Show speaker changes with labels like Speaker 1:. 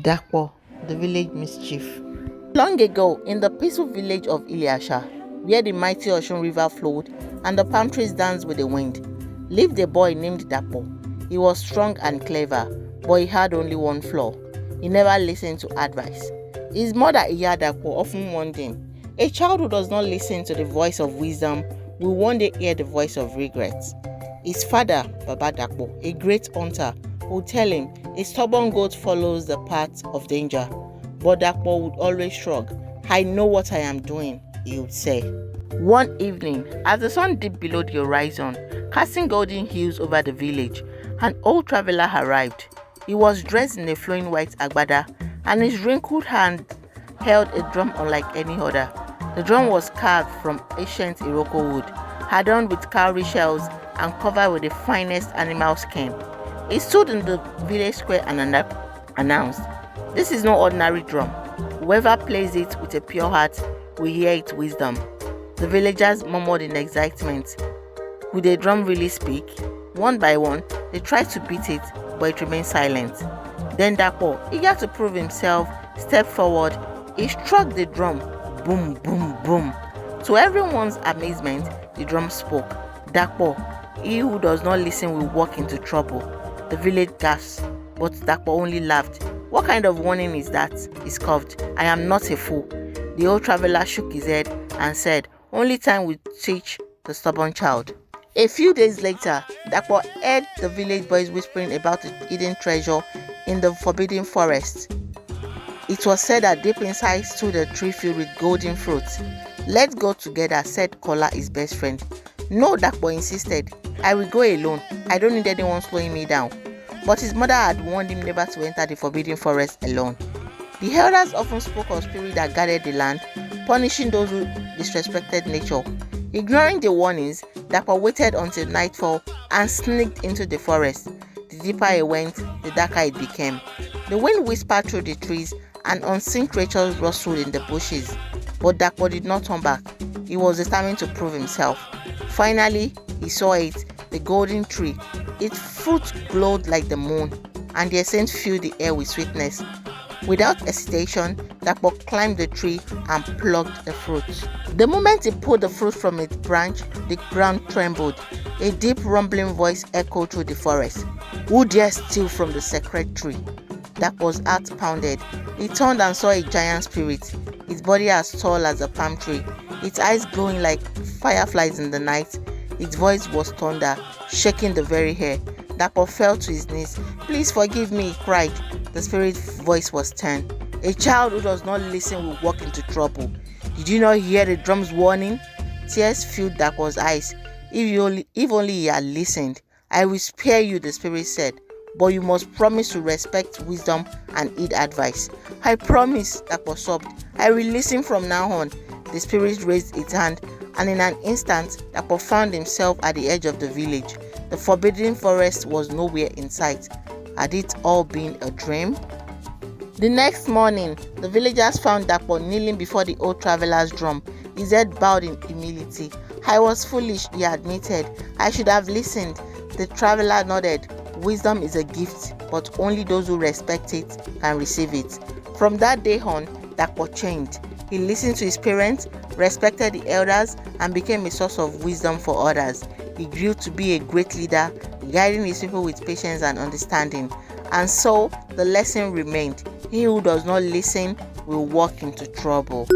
Speaker 1: Dapo, the village mischief. Long ago, in the peaceful village of Ilyasha, where the mighty Ocean River flowed and the palm trees danced with the wind, lived a boy named Dapo. He was strong and clever, but he had only one flaw. He never listened to advice. His mother, Iya Dapo, often warned him, "A child who does not listen to the voice of wisdom will one day hear the voice of regret." His father, Baba Dapo, a great hunter, would tell him, "A stubborn goat follows the path of danger." But Dapo would always shrug. "I know what I am doing," he would say. One evening, as the sun dipped below the horizon, casting golden hues over the village, an old traveler arrived. He was dressed in a flowing white agbada, and his wrinkled hand held a drum unlike any other. The drum was carved from ancient Iroko wood, adorned with cowrie shells and covered with the finest animal skin. He stood in the village square and announced, "This is no ordinary drum. Whoever plays it with a pure heart will hear its wisdom." The villagers murmured in excitement. Would the drum really speak? One by one, they tried to beat it, but it remained silent. Then Dapo, eager to prove himself, stepped forward. He struck the drum. Boom, boom, boom. To everyone's amazement, the drum spoke. "Dapo, he who does not listen will walk into trouble." The village gasped, but Dapo only laughed. "What kind of warning is that?" he scoffed. "I am not a fool." The old traveler shook his head and said, "Only time will teach the stubborn child." A few days later, Dapo heard the village boys whispering about a hidden treasure in the forbidden forest. It was said that deep inside stood a tree filled with golden fruits. "Let's go together," said Kola, his best friend. "No," Dapo insisted. "I will go alone. I don't need anyone slowing me down." But his mother had warned him never to enter the forbidden forest alone. The elders often spoke of spirits that guarded the land, punishing those who disrespected nature. Ignoring the warnings, Dapo waited until nightfall and sneaked into the forest. The deeper he went, the darker it became. The wind whispered through the trees and unseen creatures rustled in the bushes. But Dapo did not turn back. He was determined to prove himself. Finally, he saw it, the golden tree. Its fruit glowed like the moon, and the scent filled the air with sweetness. Without hesitation, Dapo climbed the tree and plucked the fruit. The moment he pulled the fruit from its branch, the ground trembled. A deep rumbling voice echoed through the forest. "Who dare steal from the sacred tree?" Dapo's heart pounded. He turned and saw a giant spirit, its body as tall as a palm tree, its eyes glowing like fireflies in the night. Its voice was thunder, shaking the very air. Dapo fell to his knees. "Please forgive me," he cried. The spirit's voice was stern. "A child who does not listen will walk into trouble. Did you not hear the drum's warning?" Tears filled Dapo's eyes. If only he had listened. "I will spare you," the spirit said, "but you must promise to respect wisdom and heed advice." "I promise," Dapo sobbed. "I will listen from now on." The spirit raised its hand, and in an instant, Dapo found himself at the edge of the village. The forbidden forest was nowhere in sight. Had it all been a dream? The next morning, the villagers found Dapo kneeling before the old traveler's drum, his head bowed in humility. "I was foolish," he admitted. "I should have listened." The traveler nodded. "Wisdom is a gift, but only those who respect it can receive it." From that day on, Dapo changed. He listened to his parents, respected the elders, and became a source of wisdom for others. He grew to be a great leader, guiding his people with patience and understanding. And so, the lesson remained: he who does not listen will walk into trouble.